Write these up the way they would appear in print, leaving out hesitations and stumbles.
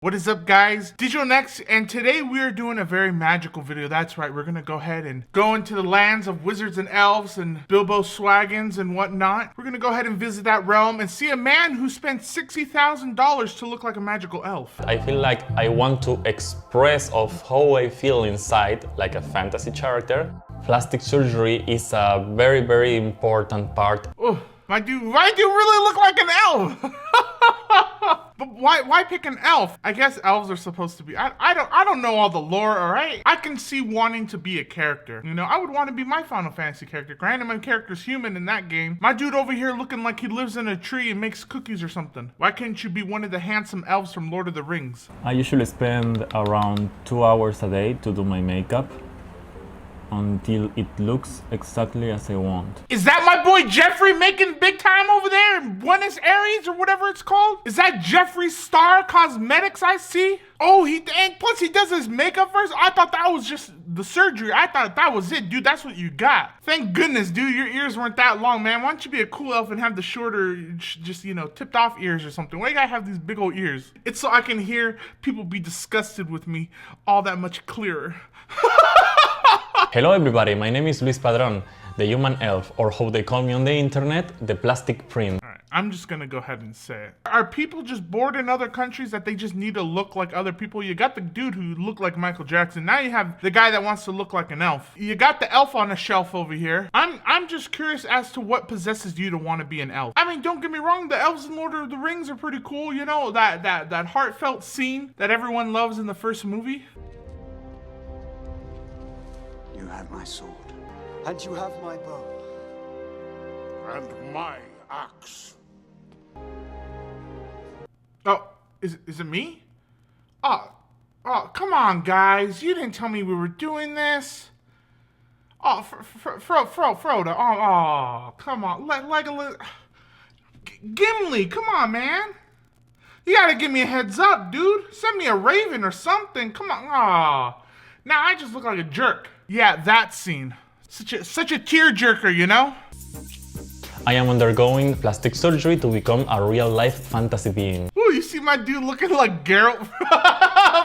What is up, guys? DigitalNex, and today we are doing a very magical video. That's right, we're gonna go ahead and go into the lands of wizards and elves and Bilbo Swaggins and whatnot. We're gonna go ahead and visit that realm and see a man who spent $60,000 to look like a magical elf. I feel like I want to express of how I feel inside, like a fantasy character. Plastic surgery is a very, very important part. Oh, my dude really look like an elf. But why pick an elf? I guess elves are supposed to be. I don't know all the lore, all right? I can see wanting to be a character. You know, I would want to be my Final Fantasy character. Granted, my character's human in that game. My dude over here looking like he lives in a tree and makes cookies or something. Why can't you be one of the handsome elves from Lord of the Rings? I usually spend around 2 hours a day to do my makeup until it looks exactly as I want. Is that my boy Jeffrey making big time over there in Buenos Aires or whatever it's called? Is that Jeffree Star Cosmetics I see? Oh, and plus he does his makeup first? I thought that was just the surgery. I thought that was it, dude. That's what you got. Thank goodness, dude. Your ears weren't that long, man. Why don't you be a cool elf and have the shorter, just, you know, tipped off ears or something? Why you gotta have these big old ears? It's so I can hear people be disgusted with me all that much clearer. Hello everybody, my name is Luis Padron, the human elf, or how they call me on the internet, the plastic print. All right, I'm just gonna go ahead and say it. Are people just bored in other countries that they just need to look like other people? You got the dude who looked like Michael Jackson. Now you have the guy that wants to look like an elf. You got the elf on a shelf over here. I'm just curious as to what possesses you to want to be an elf. I mean, don't get me wrong, the elves in Lord of the Rings are pretty cool. You know, that heartfelt scene that everyone loves in the first movie. You have my sword, and you have my bow. And my axe. Oh, is it me? Oh, come on, guys. You didn't tell me we were doing this. Oh, Frodo. Oh, come on. Legolas. Gimli, come on, man. You gotta give me a heads up, dude. Send me a raven or something. Come on. Oh, now I just look like a jerk. Yeah, that scene. Such a tearjerker, you know? I am undergoing plastic surgery to become a real-life fantasy being. Ooh, you see my dude looking like Geralt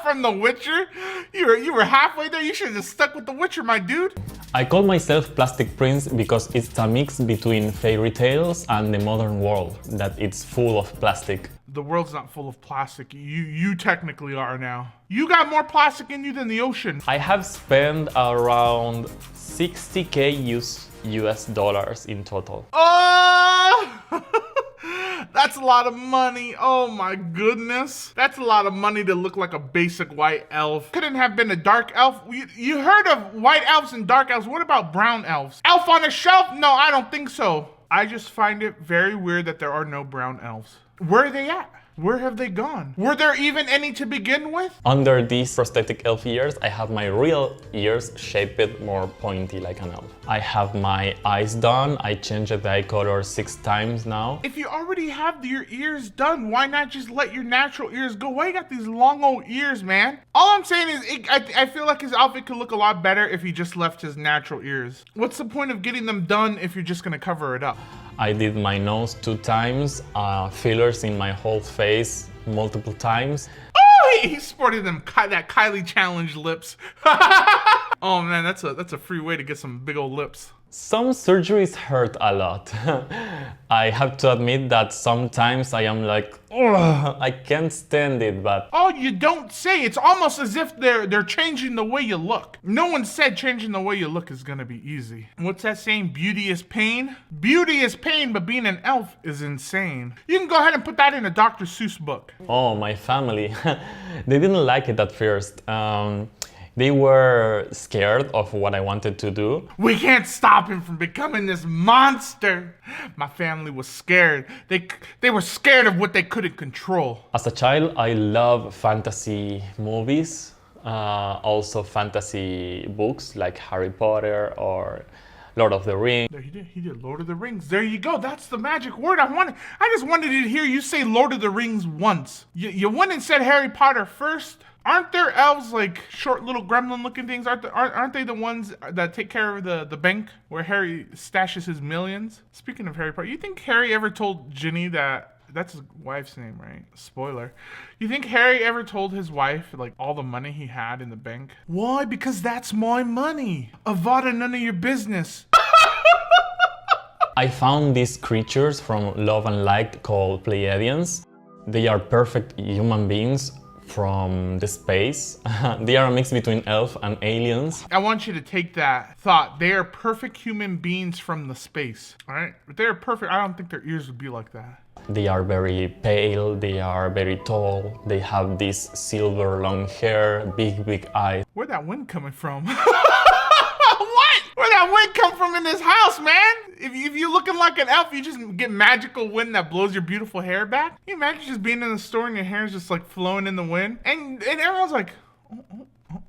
from The Witcher? You were halfway there. You should have just stuck with The Witcher, my dude. I call myself Plastic Prince because it's a mix between fairy tales and the modern world, that it's full of plastic. The world's not full of plastic. You technically are now. You got more plastic in you than the ocean. I have spent around 60k US dollars in total. Oh! That's a lot of money. Oh my goodness. That's a lot of money to look like a basic white elf. Couldn't have been a dark elf. You heard of white elves and dark elves. What about brown elves? Elf on a shelf? No, I don't think so. I just find it very weird that there are no brown elves. Where are they at? Where have they gone? Were there even any to begin with? Under these prosthetic elf ears, I have my real ears shaped more pointy like an elf. I have my eyes done. I changed the eye color 6 times now. If you already have your ears done, why not just let your natural ears go? Why you got these long old ears, man? All I'm saying is I feel like his outfit could look a lot better if he just left his natural ears. What's the point of getting them done if you're just gonna cover it up? I did my nose 2 times, fillers in my whole face multiple times. Oh, he sported them that Kylie challenge lips. Oh man, that's a free way to get some big old lips. Some surgeries hurt a lot. I have to admit that sometimes I am like, ugh, I can't stand it, but... Oh, you don't say. It's almost as if they're changing the way you look. No one said changing the way you look is gonna be easy. What's that saying? Beauty is pain? Beauty is pain, but being an elf is insane. You can go ahead and put that in a Dr. Seuss book. Oh, my family. They didn't like it at first. They were scared of what I wanted to do. We can't stop him from becoming this monster. My family was scared. They were scared of what they couldn't control. As a child, I love fantasy movies, also fantasy books like Harry Potter or Lord of the Rings. There he did Lord of the Rings. There you go. That's the magic word I just wanted to hear you say Lord of the Rings once. You went and said Harry Potter first. Aren't there elves, like short little gremlin looking things? Aren't they the ones that take care of the bank where Harry stashes his millions? Speaking of Harry Potter, you think Harry ever told Ginny that That's his wife's name, right? Spoiler. You think Harry ever told his wife, like, all the money he had in the bank? Why? Because that's my money. Avada, none of your business. I found these creatures from Love and Light called Pleiadians. They are perfect human beings from the space. They are a mix between elf and aliens. I want you to take that thought. They are perfect human beings from the space. All right? If they're perfect, I don't think their ears would be like that. They are very pale, they are very tall, they have this silver long hair, big eyes. Where'd that wind coming from? What? Where'd that wind come from in this house, man? If you're looking like an elf, you just get magical wind that blows your beautiful hair back. Can you imagine just being in the store and your hair is just like flowing in the wind? And everyone's like,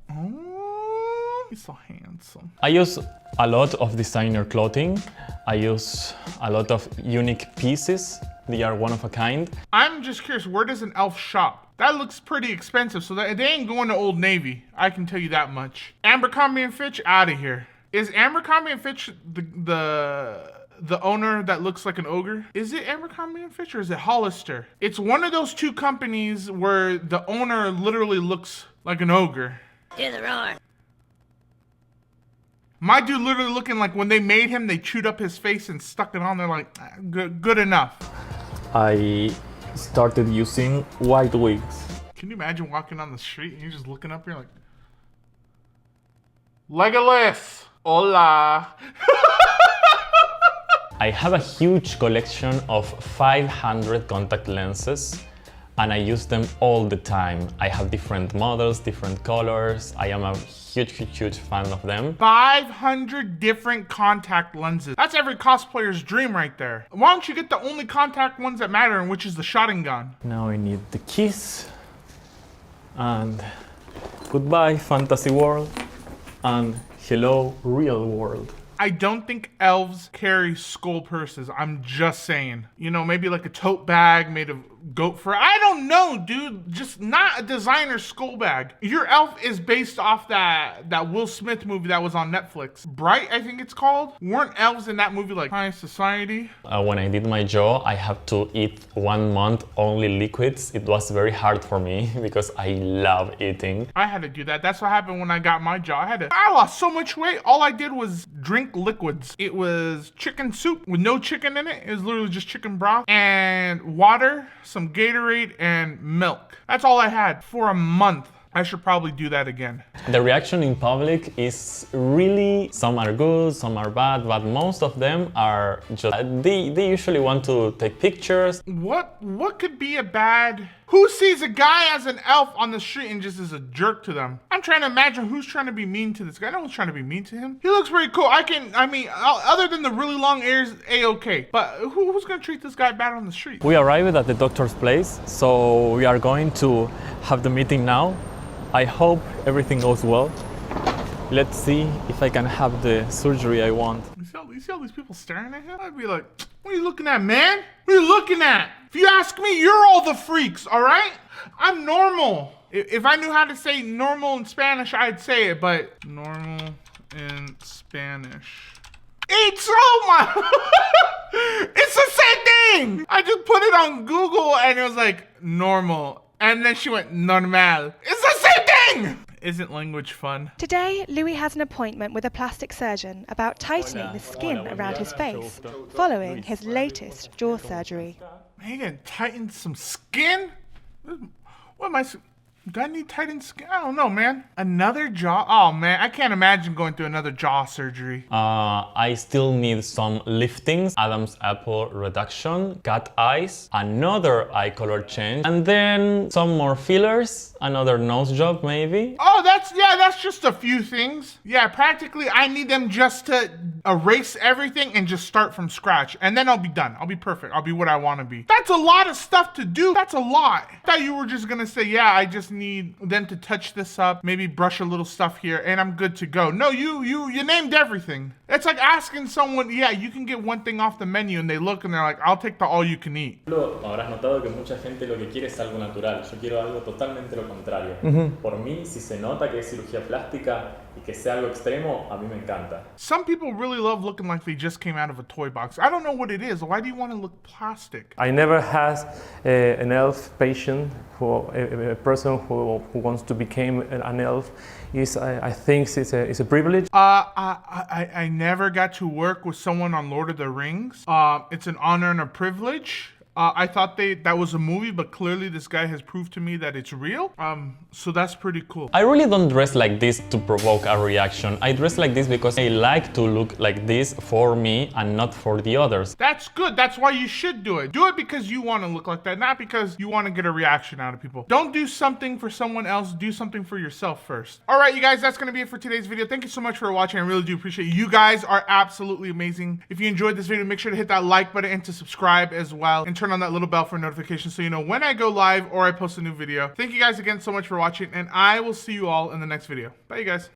oh, he's so handsome. I use a lot of designer clothing. I use a lot of unique pieces. They are one of a kind. I'm just curious, where does an elf shop? That looks pretty expensive, so they ain't going to Old Navy. I can tell you that much. Abercrombie & Fitch, out of here. Is Abercrombie & Fitch the owner that looks like an ogre? Is it Abercrombie & Fitch or is it Hollister? It's one of those two companies where the owner literally looks like an ogre. Do the roar. My dude literally looking like when they made him, they chewed up his face and stuck it on there like, good enough. I started using white wigs. Can you imagine walking on the street and you're just looking up here like, Legolas, hola. I have a huge collection of 500 contact lenses and I use them all the time. I have different models, different colors. I am a huge fan of them. 500 different contact lenses. That's every cosplayer's dream right there. Why don't you get the only contact ones that matter, which is the shotgun gun? Now I need the keys. And goodbye, fantasy world. And hello, real world. I don't think elves carry skull purses. I'm just saying. You know, maybe like a tote bag made of goat fur. I don't know, dude. Just not a designer skull bag. Your elf is based off that Will Smith movie that was on Netflix. Bright, I think it's called. Weren't elves in that movie like high society? When I did my jaw, I had to eat 1 month only liquids. It was very hard for me because I love eating. I had to do that. That's what happened when I got my jaw. I lost so much weight. All I did was drink liquids. It was chicken soup with no chicken in it. It was literally just chicken broth and water, some Gatorade, and milk. That's all I had for a month. I should probably do that again. The reaction in public is really, some are good, some are bad, but most of them are just, they usually want to take pictures. What could be a bad... Who sees a guy as an elf on the street and just is a jerk to them? I'm trying to imagine who's trying to be mean to this guy. No one's trying to be mean to him. He looks pretty cool. I mean, other than the really long ears, A-okay. But who's gonna treat this guy bad on the street? We arrived at the doctor's place, so we are going to have the meeting now. I hope everything goes well. Let's see if I can have the surgery I want. You see all these people staring at him? I'd be like, what are you looking at, man? What are you looking at? If you ask me, you're all the freaks, all right? I'm normal. If I knew how to say normal in Spanish, I'd say it, but normal in Spanish. It's it's the same thing. I just put it on Google and it was like normal. And then she went normal. It's the same thing. Isn't language fun? Today, Louis has an appointment with a plastic surgeon about tightening the skin around his face, following his latest jaw surgery. Man, you gonna tighten some skin? What am I... Do I need tightened skin? I don't know, man. Another jaw? Oh, man, I can't imagine going through another jaw surgery. I still need some liftings, Adam's apple reduction, cat eyes, another eye color change, and then some more fillers, another nose job maybe. Oh, that's just a few things. Yeah, practically I need them just to erase everything and just start from scratch. And then I'll be done. I'll be perfect. I'll be what I want to be. That's a lot of stuff to do. That's a lot. I thought you were just gonna say, yeah, I just need them to touch this up, maybe brush a little stuff here, and I'm good to go. No, you named everything. It's like asking someone, yeah, you can get one thing off the menu, and they look and they're like, I'll take the all you can eat. Habrás notado que mucha gente lo que quiere es algo natural. Yo quiero algo totalmente lo contrario. Por mí, si se nota que es cirugía plástica, y que sea algo extremo, a mí me encanta. Some people really love looking like they just came out of a toy box. I don't know what it is. Why do you want to look plastic? I never had an elf patient, a person who wants to become an elf. I think it's a privilege. I never got to work with someone on Lord of the Rings. It's an honor and a privilege. I thought that was a movie, but clearly this guy has proved to me that it's real. So that's pretty cool. I really don't dress like this to provoke a reaction. I dress like this because I like to look like this for me and not for the others. That's good. That's why you should do it. Do it because you want to look like that, not because you want to get a reaction out of people. Don't do something for someone else. Do something for yourself first. All right, you guys, that's going to be it for today's video. Thank you so much for watching. I really do appreciate it. You guys are absolutely amazing. If you enjoyed this video, make sure to hit that like button and to subscribe as well. And turn on that little bell for notifications so you know when I go live or I post a new video. Thank you guys again so much for watching, and I will see you all in the next video. Bye, you guys.